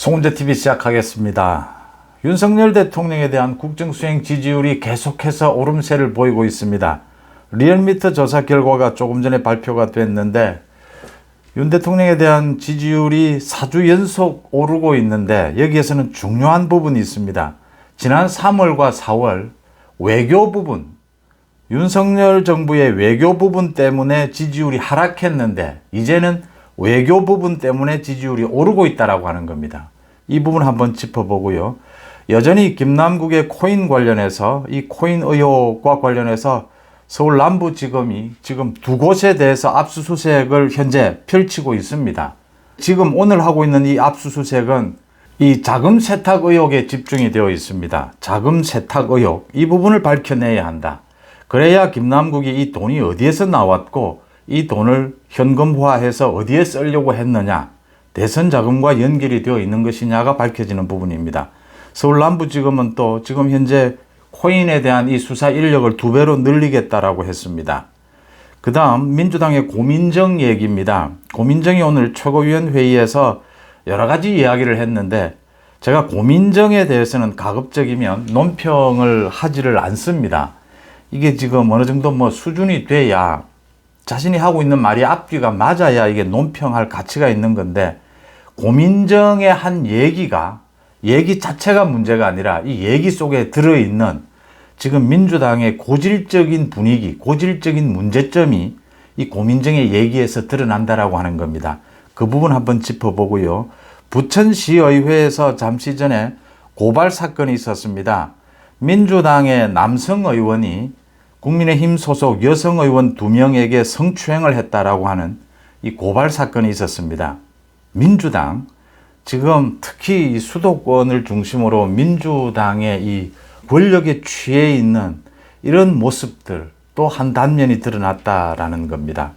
송은재TV 시작하겠습니다. 윤석열 대통령에 대한 국정수행 지지율이 계속해서 오름세를 보이고 있습니다. 리얼미터 조사 결과가 조금 전에 발표가 됐는데 윤 대통령에 대한 지지율이 4주 연속 오르고 있는데 여기에서는 중요한 부분이 있습니다. 지난 3월과 4월 외교 부분, 윤석열 정부의 외교 부분 때문에 지지율이 하락했는데 이제는 외교 부분 때문에 지지율이 오르고 있다라고 하는 겁니다. 이 부분 한번 짚어보고요. 여전히 김남국의 코인 관련해서 이 코인 의혹과 관련해서 서울 남부지검이 지금 두 곳에 대해서 압수수색을 현재 펼치고 있습니다. 지금 오늘 하고 있는 이 압수수색은 이 자금 세탁 의혹에 집중이 되어 있습니다. 자금 세탁 의혹, 이 부분을 밝혀내야 한다. 그래야 김남국이 이 돈이 어디에서 나왔고 이 돈을 현금화해서 어디에 쓰려고 했느냐, 대선 자금과 연결이 되어 있는 것이냐가 밝혀지는 부분입니다. 서울 남부지검은 또 지금 현재 코인에 대한 이 수사 인력을 2배로 늘리겠다라고 했습니다. 그 다음 민주당의 고민정 얘기입니다. 고민정이 오늘 최고위원회의에서 여러 가지 이야기를 했는데 제가 고민정에 대해서는 가급적이면 논평을 하지를 않습니다. 이게 지금 어느 정도 수준이 돼야 자신이 하고 있는 말이 앞뒤가 맞아야 이게 논평할 가치가 있는 건데, 고민정의 한 얘기 자체가 문제가 아니라 이 얘기 속에 들어있는 지금 민주당의 고질적인 분위기, 고질적인 문제점이 이 고민정의 얘기에서 드러난다라고 하는 겁니다. 그 부분 한번 짚어보고요. 부천시의회에서 잠시 전에 고발 사건이 있었습니다. 민주당의 남성 의원이 국민의힘 소속 여성 의원 2명에게 성추행을 했다라고 하는 이 고발 사건이 있었습니다. 민주당, 지금 특히 이 수도권을 중심으로 민주당의 이 권력에 취해 있는 이런 모습들 또 한 단면이 드러났다라는 겁니다.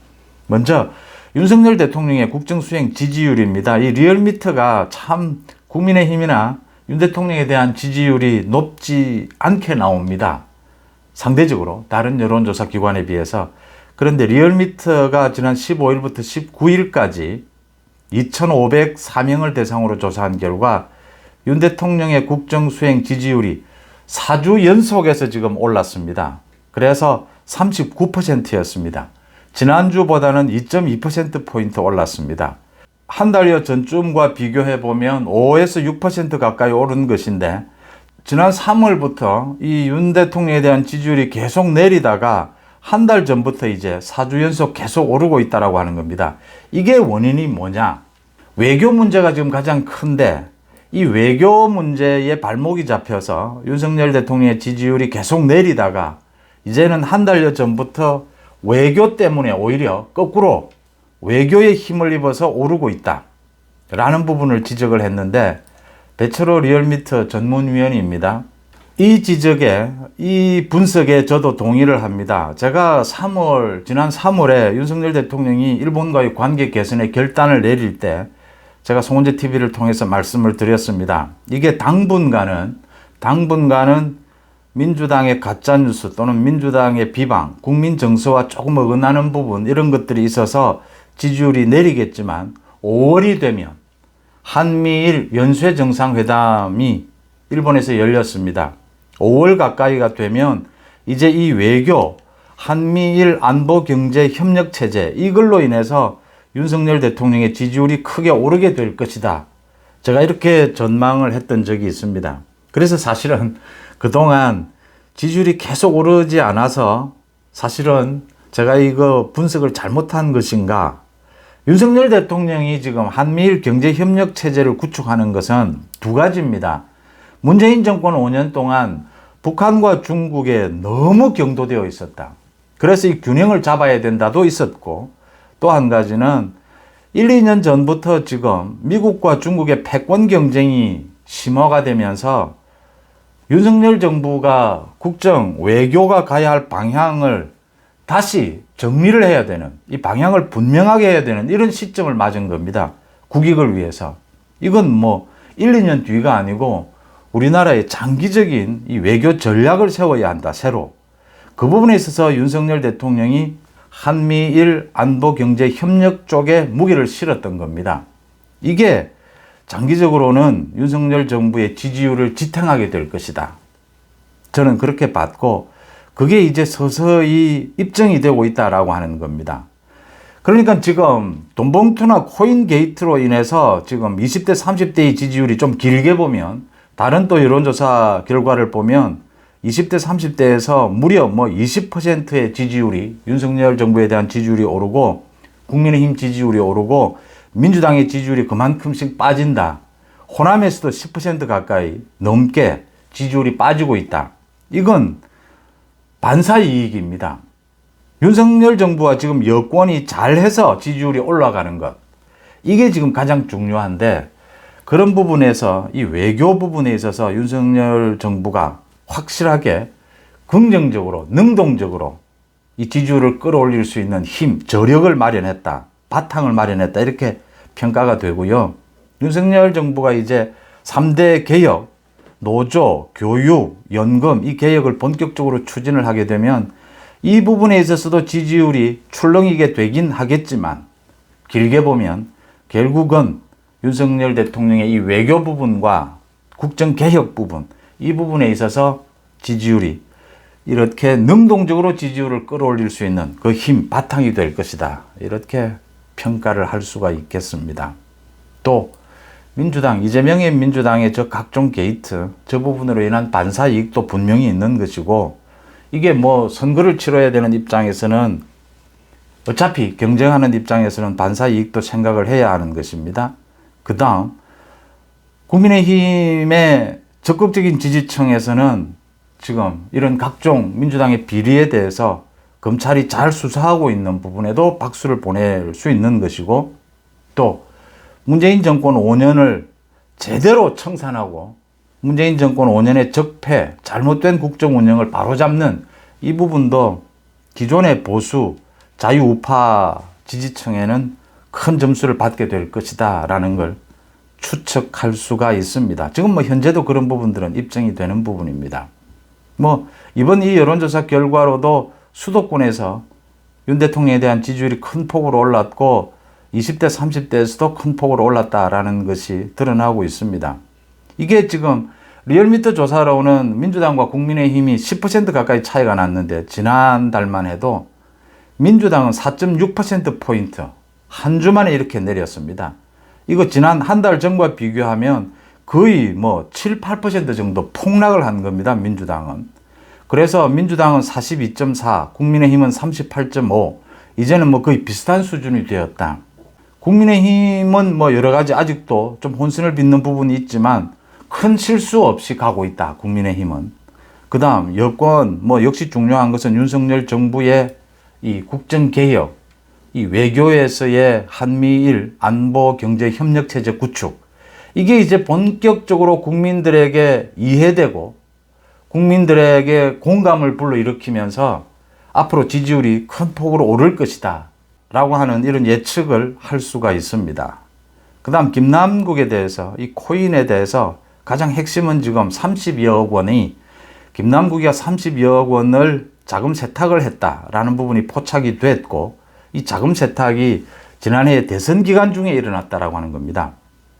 먼저 윤석열 대통령의 국정수행 지지율입니다. 이 리얼미터가 참 국민의힘이나 윤 대통령에 대한 지지율이 높지 않게 나옵니다. 상대적으로 다른 여론조사 기관에 비해서. 그런데 리얼미터가 지난 15일부터 19일까지 2,504명을 대상으로 조사한 결과 윤 대통령의 국정수행 지지율이 4주 연속해서 지금 올랐습니다. 그래서 39%였습니다. 지난주보다는 2.2%포인트 올랐습니다. 한 달여 전쯤과 비교해보면 5에서 6% 가까이 오른 것인데, 지난 3월부터 이 윤 대통령에 대한 지지율이 계속 내리다가 한 달 전부터 이제 4주 연속 계속 오르고 있다라고 하는 겁니다. 이게 원인이 뭐냐? 외교 문제가 지금 가장 큰데 이 외교 문제에 발목이 잡혀서 윤석열 대통령의 지지율이 계속 내리다가 이제는 한 달여 전부터 외교 때문에 오히려 거꾸로 외교에 힘을 입어서 오르고 있다라는 부분을 지적을 했는데, 배철호 리얼미터 전문위원입니다. 이 지적에, 이 분석에 저도 동의를 합니다. 제가 지난 3월에 윤석열 대통령이 일본과의 관계 개선의 결단을 내릴 때 제가 송은재TV를 통해서 말씀을 드렸습니다. 이게 당분간은 민주당의 가짜뉴스 또는 민주당의 비방, 국민 정서와 조금 어긋나는 부분, 이런 것들이 있어서 지지율이 내리겠지만 5월이 되면 한미일 연쇄정상회담이 일본에서 열렸습니다. 5월 가까이가 되면 이제 이 외교, 한미일 안보경제협력체제, 이걸로 인해서 윤석열 대통령의 지지율이 크게 오르게 될 것이다. 제가 이렇게 전망을 했던 적이 있습니다. 그래서 사실은 그동안 지지율이 계속 오르지 않아서 사실은 제가 이거 분석을 잘못한 것인가? 윤석열 대통령이 지금 한미일 경제협력체제를 구축하는 것은 두 가지입니다. 문재인 정권 5년 동안 북한과 중국에 너무 경도되어 있었다. 그래서 이 균형을 잡아야 된다도 있었고, 또 한 가지는 1, 2년 전부터 지금 미국과 중국의 패권 경쟁이 심화가 되면서 윤석열 정부가 국정, 외교가 가야 할 방향을 다시 정리를 해야 되는, 이 방향을 분명하게 해야 되는 이런 시점을 맞은 겁니다. 국익을 위해서. 이건 1, 2년 뒤가 아니고 우리나라의 장기적인 이 외교 전략을 세워야 한다, 새로. 그 부분에 있어서 윤석열 대통령이 한미일 안보경제협력 쪽에 무게를 실었던 겁니다. 이게 장기적으로는 윤석열 정부의 지지율을 지탱하게 될 것이다. 저는 그렇게 봤고, 그게 이제 서서히 입증이 되고 있다라고 하는 겁니다. 그러니까 지금 돈봉투나 코인 게이트로 인해서 지금 20대, 30대의 지지율이 좀 길게 보면, 다른 또 여론조사 결과를 보면 20대, 30대에서 무려 20%의 지지율이, 윤석열 정부에 대한 지지율이 오르고, 국민의힘 지지율이 오르고, 민주당의 지지율이 그만큼씩 빠진다. 호남에서도 10% 가까이 넘게 지지율이 빠지고 있다. 이건 반사이익입니다. 윤석열 정부와 지금 여권이 잘해서 지지율이 올라가는 것. 이게 지금 가장 중요한데, 그런 부분에서 이 외교 부분에 있어서 윤석열 정부가 확실하게 긍정적으로, 능동적으로 이 지지율을 끌어올릴 수 있는 힘, 저력을 마련했다. 바탕을 마련했다. 이렇게 평가가 되고요. 윤석열 정부가 이제 3대 개혁, 노조, 교육, 연금 이 개혁을 본격적으로 추진을 하게 되면 이 부분에 있어서도 지지율이 출렁이게 되긴 하겠지만, 길게 보면 결국은 윤석열 대통령의 이 외교 부분과 국정개혁 부분, 이 부분에 있어서 지지율이 이렇게 능동적으로 지지율을 끌어올릴 수 있는 그 힘, 바탕이 될 것이다. 이렇게 평가를 할 수가 있겠습니다. 또 민주당, 이재명의 민주당의 저 각종 게이트, 저 부분으로 인한 반사 이익도 분명히 있는 것이고, 이게 선거를 치러야 되는 입장에서는, 어차피 경쟁하는 입장에서는 반사 이익도 생각을 해야 하는 것입니다. 그 다음 국민의힘의 적극적인 지지층에서는 지금 이런 각종 민주당의 비리에 대해서 검찰이 잘 수사하고 있는 부분에도 박수를 보낼 수 있는 것이고, 또 문재인 정권 5년을 제대로 청산하고 문재인 정권 5년의 적폐, 잘못된 국정 운영을 바로잡는 이 부분도 기존의 보수, 자유우파 지지층에는 큰 점수를 받게 될 것이다 라는 걸 추측할 수가 있습니다. 지금 현재도 그런 부분들은 입증이 되는 부분입니다. 이번 이 여론조사 결과로도 수도권에서 윤 대통령에 대한 지지율이 큰 폭으로 올랐고, 20대, 30대에서도 큰 폭으로 올랐다라는 것이 드러나고 있습니다. 이게 지금 리얼미터 조사로는 민주당과 국민의힘이 10% 가까이 차이가 났는데, 지난달만 해도 민주당은 4.6%포인트, 한 주 만에 이렇게 내렸습니다. 이거 지난 한 달 전과 비교하면 거의 7, 8% 정도 폭락을 한 겁니다, 민주당은. 그래서 민주당은 42.4, 국민의힘은 38.5, 이제는 거의 비슷한 수준이 되었다. 국민의힘은 여러 가지 아직도 좀 혼선을 빚는 부분이 있지만 큰 실수 없이 가고 있다, 국민의힘은. 그 다음 여권, 역시 중요한 것은 윤석열 정부의 이 국정개혁, 이 외교에서의 한미일 안보 경제 협력 체제 구축, 이게 이제 본격적으로 국민들에게 이해되고 국민들에게 공감을 불러일으키면서 앞으로 지지율이 큰 폭으로 오를 것이다 라고 하는 이런 예측을 할 수가 있습니다. 그 다음 김남국에 대해서, 이 코인에 대해서 가장 핵심은 지금 32억 원이, 김남국이가 32억 원을 자금 세탁을 했다라는 부분이 포착이 됐고, 이 자금 세탁이 지난해 대선 기간 중에 일어났다라고 하는 겁니다.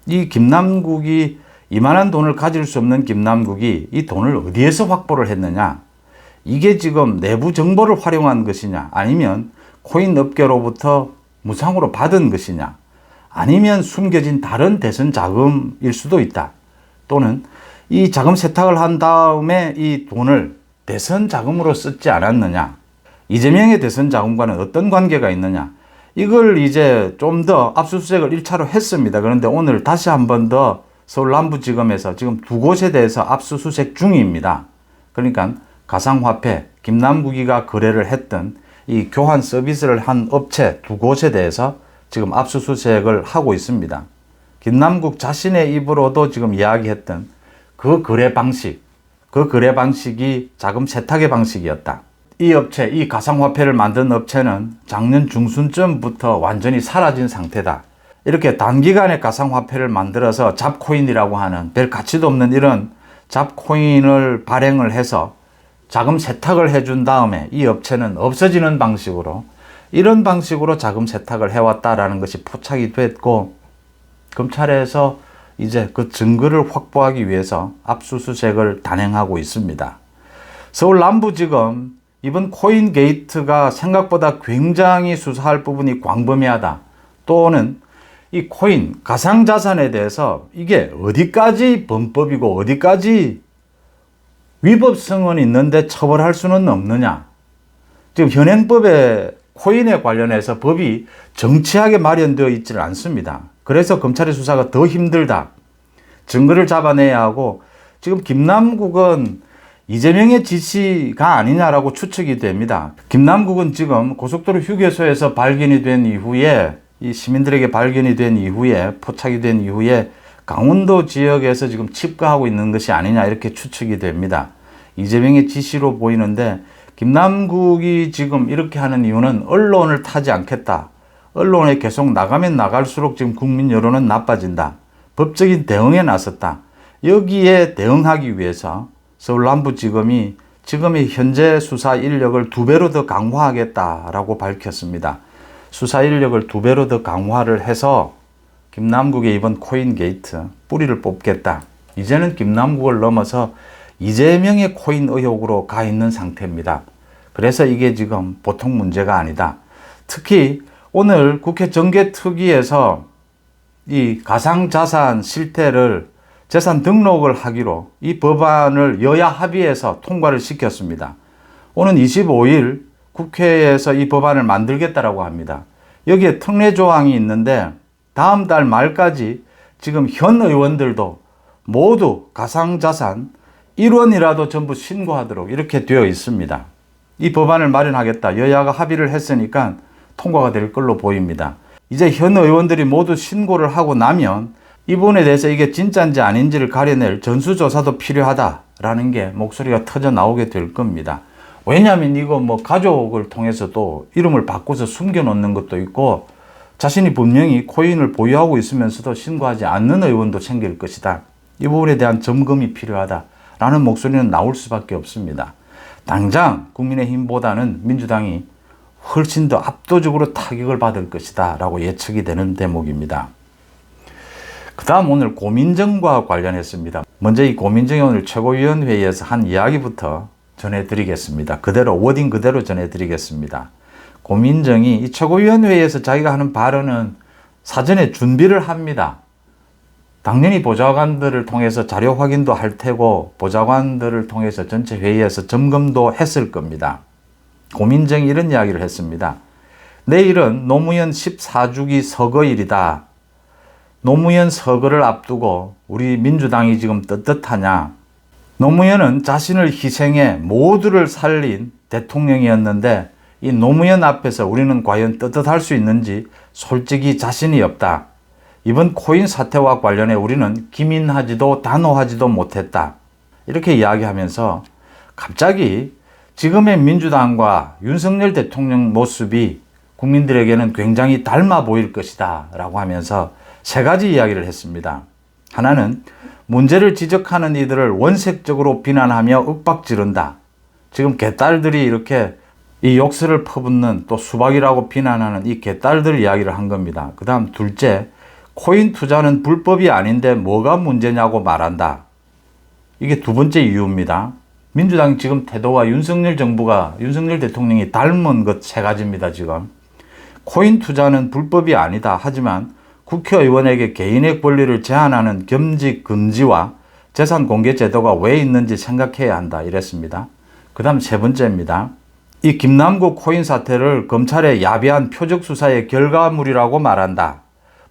이 김남국이, 이만한 돈을 가질 수 없는 김남국이 이 돈을 어디에서 확보를 했느냐, 이게 지금 내부 정보를 활용한 것이냐, 아니면 코인 업계로부터 무상으로 받은 것이냐, 아니면 숨겨진 다른 대선 자금일 수도 있다. 또는 이 자금 세탁을 한 다음에 이 돈을 대선 자금으로 쓰지 않았느냐, 이재명의 대선 자금과는 어떤 관계가 있느냐, 이걸 이제 좀 더 압수수색을 1차로 했습니다. 그런데 오늘 다시 한 번 더 서울 남부지검에서 지금 두 곳에 대해서 압수수색 중입니다. 그러니까 가상화폐, 김남국이가 거래를 했던 이 교환 서비스를 한 업체 두 곳에 대해서 지금 압수수색을 하고 있습니다. 김남국 자신의 입으로도 지금 이야기했던 그 거래 방식이 자금 세탁의 방식이었다. 이 업체, 이 가상화폐를 만든 업체는 작년 중순쯤부터 완전히 사라진 상태다. 이렇게 단기간에 가상화폐를 만들어서 잡코인이라고 하는 별 가치도 없는 이런 잡코인을 발행을 해서 자금 세탁을 해준 다음에 이 업체는 없어지는 방식으로, 이런 방식으로 자금 세탁을 해왔다라는 것이 포착이 됐고, 검찰에서 이제 그 증거를 확보하기 위해서 압수수색을 단행하고 있습니다. 서울 남부지검 이번 코인 게이트가 생각보다 굉장히 수사할 부분이 광범위하다. 또는 이 코인 가상자산에 대해서 이게 어디까지 범법이고 어디까지 위법성은 있는데 처벌할 수는 없느냐. 지금 현행법에 코인에 관련해서 법이 정치하게 마련되어 있지는 않습니다. 그래서 검찰의 수사가 더 힘들다. 증거를 잡아내야 하고 지금 김남국은 이재명의 지시가 아니냐라고 추측이 됩니다. 김남국은 지금 고속도로 휴게소에서 발견이 된 이후에 이 시민들에게 발견이 된 이후에 포착이 된 이후에 강원도 지역에서 지금 칩거하고 있는 것이 아니냐 이렇게 추측이 됩니다. 이재명의 지시로 보이는데 김남국이 지금 이렇게 하는 이유는 언론을 타지 않겠다. 언론에 계속 나가면 나갈수록 지금 국민 여론은 나빠진다. 법적인 대응에 나섰다. 여기에 대응하기 위해서 서울 남부지검이 지금의 현재 수사 인력을 2배로 더 강화하겠다라고 밝혔습니다. 수사 인력을 2배로 더 강화를 해서 김남국의 이번 코인 게이트 뿌리를 뽑겠다. 이제는 김남국을 넘어서 이재명의 코인 의혹으로 가 있는 상태입니다. 그래서 이게 지금 보통 문제가 아니다. 특히 오늘 국회 정개특위에서 이 가상자산 실태를 재산 등록을 하기로 이 법안을 여야 합의해서 통과를 시켰습니다. 오는 25일 국회에서 이 법안을 만들겠다라고 합니다. 여기에 특례 조항이 있는데 다음 달 말까지 지금 현 의원들도 모두 가상자산 1원이라도 전부 신고하도록 이렇게 되어 있습니다. 이 법안을 마련하겠다. 여야가 합의를 했으니까 통과가 될 걸로 보입니다. 이제 현 의원들이 모두 신고를 하고 나면 이 부분에 대해서 이게 진짜인지 아닌지를 가려낼 전수조사도 필요하다라는 게 목소리가 터져 나오게 될 겁니다. 왜냐하면 이거 뭐 가족을 통해서도 이름을 바꿔서 숨겨놓는 것도 있고 자신이 분명히 코인을 보유하고 있으면서도 신고하지 않는 의원도 생길 것이다. 이 부분에 대한 점검이 필요하다라는 목소리는 나올 수밖에 없습니다. 당장 국민의힘보다는 민주당이 훨씬 더 압도적으로 타격을 받을 것이다 라고 예측이 되는 대목입니다. 그 다음 오늘 고민정과 관련했습니다. 먼저 이 고민정이 오늘 최고위원회의에서 한 이야기부터 전해드리겠습니다. 그대로 워딩 그대로 전해드리겠습니다. 고민정이 이 최고위원회의에서 자기가 하는 발언은 사전에 준비를 합니다. 당연히 보좌관들을 통해서 자료 확인도 할 테고 보좌관들을 통해서 전체 회의에서 점검도 했을 겁니다. 고민정이 이런 이야기를 했습니다. 내일은 노무현 14주기 서거일이다. 노무현 서거를 앞두고 우리 민주당이 지금 떳떳하냐. 노무현은 자신을 희생해 모두를 살린 대통령이었는데 이 노무현 앞에서 우리는 과연 떳떳할 수 있는지 솔직히 자신이 없다. 이번 코인 사태와 관련해 우리는 기민하지도 단호하지도 못했다. 이렇게 이야기하면서 갑자기 지금의 민주당과 윤석열 대통령 모습이 국민들에게는 굉장히 닮아 보일 것이다 라고 하면서 세 가지 이야기를 했습니다. 하나는 문제를 지적하는 이들을 원색적으로 비난하며 윽박지른다. 지금 개딸들이 이렇게 이 욕설을 퍼붓는 또 수박이라고 비난하는 이 개딸들 이야기를 한 겁니다. 그 다음 둘째, 코인 투자는 불법이 아닌데 뭐가 문제냐고 말한다. 이게 두 번째 이유입니다. 민주당 지금 태도와 윤석열 정부가 윤석열 대통령이 닮은 것 세 가지입니다. 지금 코인 투자는 불법이 아니다. 하지만 국회의원에게 개인의 권리를 제한하는 겸직 금지와 재산 공개 제도가 왜 있는지 생각해야 한다. 이랬습니다. 그 다음 세 번째입니다. 이 김남국 코인 사태를 검찰의 야비한 표적 수사의 결과물이라고 말한다.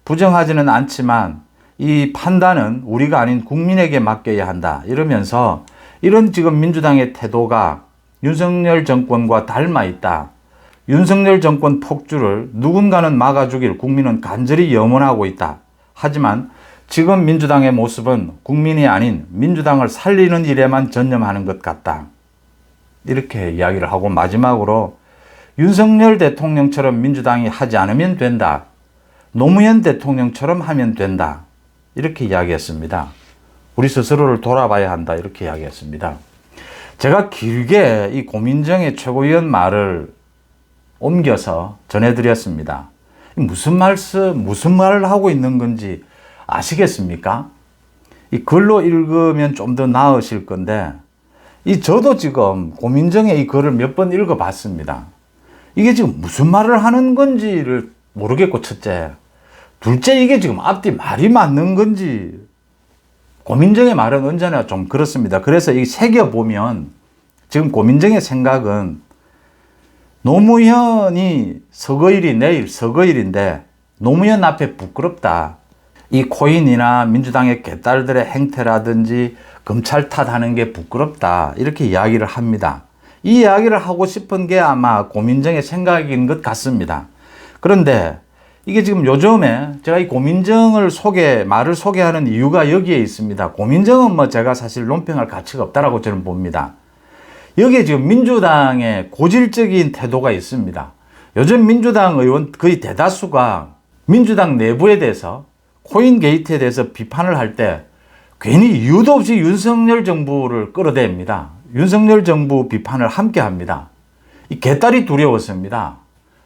부정하지는 않지만 이 판단은 우리가 아닌 국민에게 맡겨야 한다. 이러면서 이런 지금 민주당의 태도가 윤석열 정권과 닮아 있다. 윤석열 정권 폭주를 누군가는 막아주길 국민은 간절히 염원하고 있다. 하지만 지금 민주당의 모습은 국민이 아닌 민주당을 살리는 일에만 전념하는 것 같다. 이렇게 이야기를 하고 마지막으로 윤석열 대통령처럼 민주당이 하지 않으면 된다. 노무현 대통령처럼 하면 된다. 이렇게 이야기했습니다. 우리 스스로를 돌아봐야 한다. 이렇게 이야기했습니다. 제가 길게 이 고민정의 최고위원 말을 옮겨서 전해드렸습니다. 무슨 말을 하고 있는 건지 아시겠습니까? 이 글로 읽으면 좀 더 나으실 건데, 저도 지금 고민정의 이 글을 몇 번 읽어봤습니다. 이게 지금 무슨 말을 하는 건지를 모르겠고, 첫째. 둘째, 이게 지금 앞뒤 말이 맞는 건지. 고민정의 말은 언제나 좀 그렇습니다. 그래서 이 새겨보면 지금 고민정의 생각은 노무현이 서거일이 내일 서거일인데 노무현 앞에 부끄럽다. 이 코인이나 민주당의 개딸들의 행태라든지 검찰 탓하는 게 부끄럽다. 이렇게 이야기를 합니다. 이 이야기를 하고 싶은 게 아마 고민정의 생각인 것 같습니다. 그런데 이게 지금 요즘에 제가 이 고민정을 말을 소개하는 이유가 여기에 있습니다. 고민정은 뭐 제가 사실 논평할 가치가 없다라고 저는 봅니다. 여기에 지금 민주당의 고질적인 태도가 있습니다. 요즘 민주당 의원 거의 대다수가 민주당 내부에 대해서 코인 게이트에 대해서 비판을 할 때 괜히 이유도 없이 윤석열 정부를 끌어댑니다. 윤석열 정부 비판을 함께 합니다. 이 개딸이 두려웠습니다.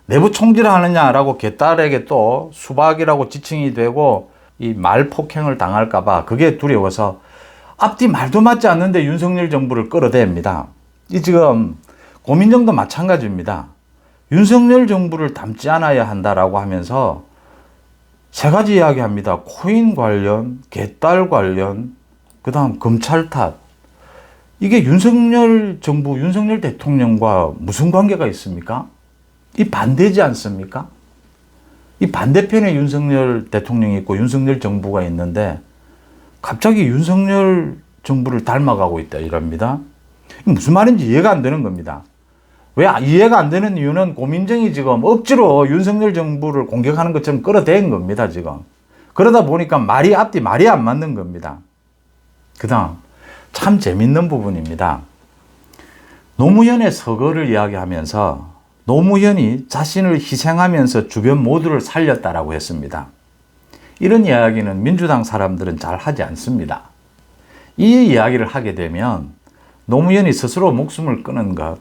내부 총질하느냐라고 개딸에게 또 수박이라고 지칭이 되고 이 말 폭행을 당할까봐 그게 두려워서 앞뒤 말도 맞지 않는데 윤석열 정부를 끌어댑니다. 이 지금 고민정도 마찬가지입니다. 윤석열 정부를 닮지 않아야 한다라고 하면서 세 가지 이야기합니다. 코인 관련, 개딸 관련, 그 다음 검찰 탓. 이게 윤석열 정부, 윤석열 대통령과 무슨 관계가 있습니까? 이 반대지 않습니까? 이 반대편에 윤석열 대통령이 있고 윤석열 정부가 있는데 갑자기 윤석열 정부를 닮아가고 있다 이럽니다. 무슨 말인지 이해가 안 되는 겁니다. 왜 이해가 안 되는 이유는 고민정이 지금 억지로 윤석열 정부를 공격하는 것처럼 끌어댄 겁니다, 지금. 그러다 보니까 앞뒤 말이 안 맞는 겁니다. 그 다음, 참 재밌는 부분입니다. 노무현의 서거를 이야기하면서 노무현이 자신을 희생하면서 주변 모두를 살렸다라고 했습니다. 이런 이야기는 민주당 사람들은 잘 하지 않습니다. 이 이야기를 하게 되면 노무현이 스스로 목숨을 끊은 것,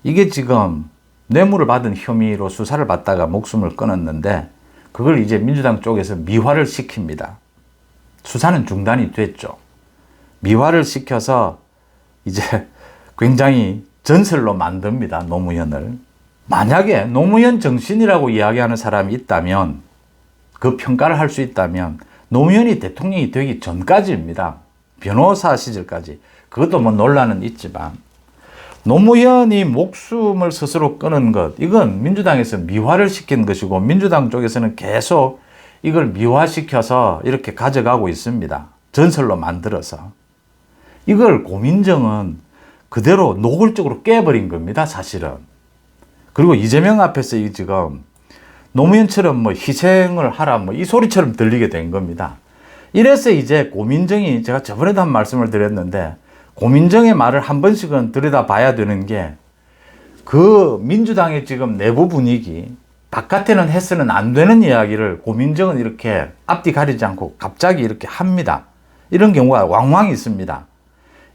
이게 지금 뇌물을 받은 혐의로 수사를 받다가 목숨을 끊었는데 그걸 이제 민주당 쪽에서 미화를 시킵니다. 수사는 중단이 됐죠. 미화를 시켜서 이제 굉장히 전설로 만듭니다. 노무현을. 만약에 노무현 정신이라고 이야기하는 사람이 있다면, 그 평가를 할 수 있다면 노무현이 대통령이 되기 전까지입니다. 변호사 시절까지. 그것도 뭐 논란은 있지만 노무현이 목숨을 스스로 끊은 것, 이건 민주당에서 미화를 시킨 것이고 민주당 쪽에서는 계속 이걸 미화시켜서 이렇게 가져가고 있습니다. 전설로 만들어서. 이걸 고민정은 그대로 노골적으로 깨버린 겁니다, 사실은. 그리고 이재명 앞에서 지금 노무현처럼 뭐 희생을 하라 뭐 이 소리처럼 들리게 된 겁니다. 이래서 이제 고민정이, 제가 저번에도 한 말씀을 드렸는데, 고민정의 말을 한 번씩은 들여다봐야 되는 게, 그 민주당의 지금 내부 분위기, 바깥에는 해서는 안 되는 이야기를 고민정은 이렇게 앞뒤 가리지 않고 갑자기 이렇게 합니다. 이런 경우가 왕왕 있습니다.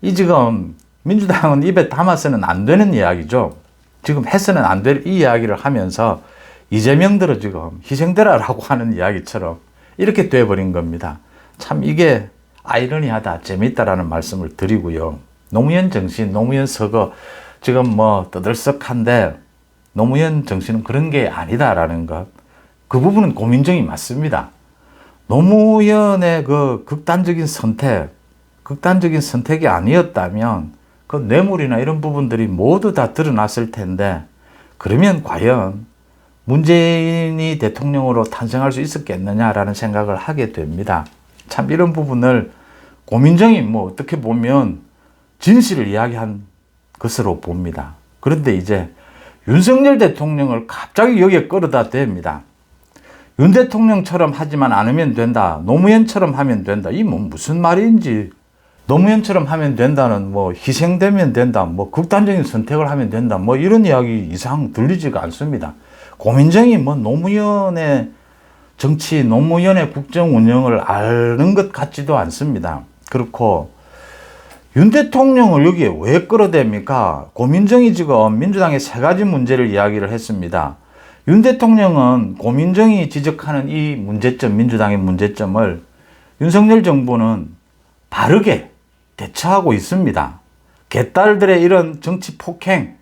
이 지금 민주당은 입에 담아서는 안 되는 이야기죠. 지금 해서는 안 될 이 이야기를 하면서 이재명들은 지금 희생되라라고 하는 이야기처럼 이렇게 돼버린 겁니다. 참 이게 아이러니하다, 재밌다라는 말씀을 드리고요. 노무현 정신, 노무현 서거 지금 뭐 떠들썩한데 노무현 정신은 그런 게 아니다라는 것. 그 부분은 고민정이 맞습니다. 노무현의 그 극단적인 선택이 아니었다면 그 뇌물이나 이런 부분들이 모두 다 드러났을 텐데, 그러면 과연 문재인이 대통령으로 탄생할 수 있었겠느냐라는 생각을 하게 됩니다. 참 이런 부분을 고민정이 뭐 어떻게 보면 진실을 이야기한 것으로 봅니다. 그런데 이제 윤석열 대통령을 갑자기 여기에 끌어다 댑니다. 윤 대통령처럼 하지만 않으면 된다. 노무현처럼 하면 된다. 이 뭐 무슨 말인지. 노무현처럼 하면 된다는 뭐 희생되면 된다. 뭐 극단적인 선택을 하면 된다. 뭐 이런 이야기 이상 들리지가 않습니다. 고민정이 뭐 노무현의 정치, 노무현의 국정 운영을 아는 것 같지도 않습니다. 그렇고 윤 대통령을 여기에 왜 끌어댑니까? 고민정이 지금 민주당의 세 가지 문제를 이야기를 했습니다. 윤 대통령은 고민정이 지적하는 이 문제점, 민주당의 문제점을 윤석열 정부는 바르게 대처하고 있습니다. 개딸들의 이런 정치 폭행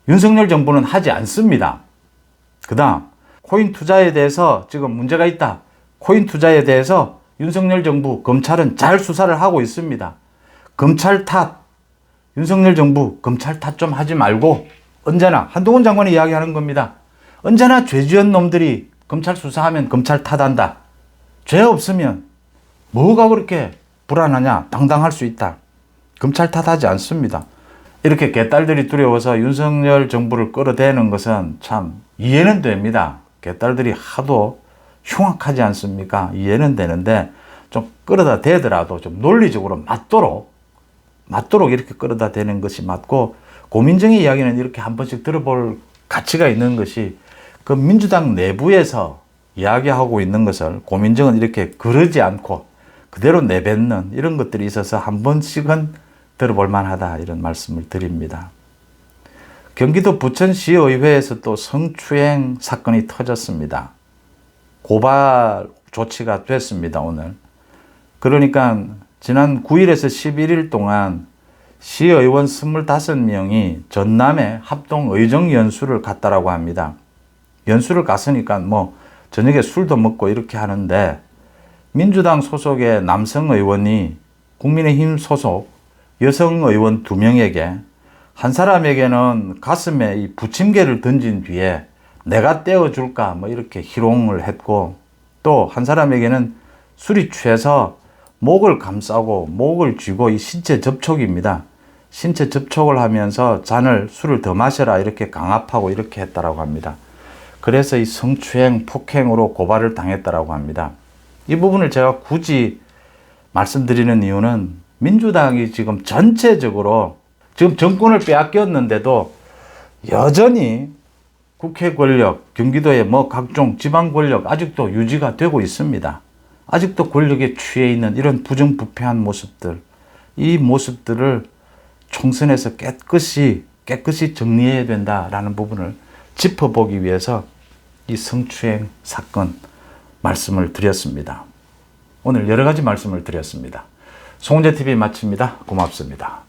윤석열 정부는 하지 않습니다. 그 다음 코인 투자에 대해서 지금 문제가 있다. 코인 투자에 대해서 윤석열 정부 검찰은 잘 수사를 하고 있습니다. 검찰 탓, 윤석열 정부 검찰 탓 좀 하지 말고 언제나 한동훈 장관이 이야기하는 겁니다. 언제나 죄 지은 놈들이 검찰 수사하면 검찰 탓한다. 죄 없으면 뭐가 그렇게 불안하냐. 당당할 수 있다. 검찰 탓하지 않습니다. 이렇게 개딸들이 두려워서 윤석열 정부를 끌어대는 것은 참 이해는 됩니다. 개딸들이 하도 흉악하지 않습니까? 이해는 되는데 좀 끌어다 대더라도 좀 논리적으로 맞도록 이렇게 끌어다 대는 것이 맞고, 고민정의 이야기는 이렇게 한 번씩 들어볼 가치가 있는 것이, 그 민주당 내부에서 이야기하고 있는 것을 고민정은 이렇게 그러지 않고 그대로 내뱉는 이런 것들이 있어서 한 번씩은 들어볼 만하다, 이런 말씀을 드립니다. 경기도 부천시의회에서 또 성추행 사건이 터졌습니다. 고발 조치가 됐습니다, 오늘. 그러니까 지난 9일에서 11일 동안 시의원 25명이 전남에 합동 의정 연수를 갔다라고 합니다. 연수를 갔으니까 뭐 저녁에 술도 먹고 이렇게 하는데, 민주당 소속의 남성 의원이 국민의힘 소속 여성 의원 2명에게, 한 사람에게는 가슴에 이 부침개를 던진 뒤에 내가 떼어줄까 뭐 이렇게 희롱을 했고, 또 한 사람에게는 술이 취해서 목을 감싸고 목을 쥐고, 이 신체 접촉입니다. 신체 접촉을 하면서 술을 더 마셔라 이렇게 강압하고 이렇게 했다라고 합니다. 그래서 이 성추행 폭행으로 고발을 당했다라고 합니다. 이 부분을 제가 굳이 말씀드리는 이유는, 민주당이 지금 전체적으로 지금 정권을 빼앗겼는데도 여전히 국회 권력, 경기도의 뭐 각종 지방 권력 아직도 유지가 되고 있습니다. 아직도 권력에 취해 있는 이런 부정부패한 모습들, 이 모습들을 총선에서 깨끗이 정리해야 된다라는 부분을 짚어보기 위해서 이 성추행 사건 말씀을 드렸습니다. 오늘 여러 가지 말씀을 드렸습니다. 송은재TV 마칩니다. 고맙습니다.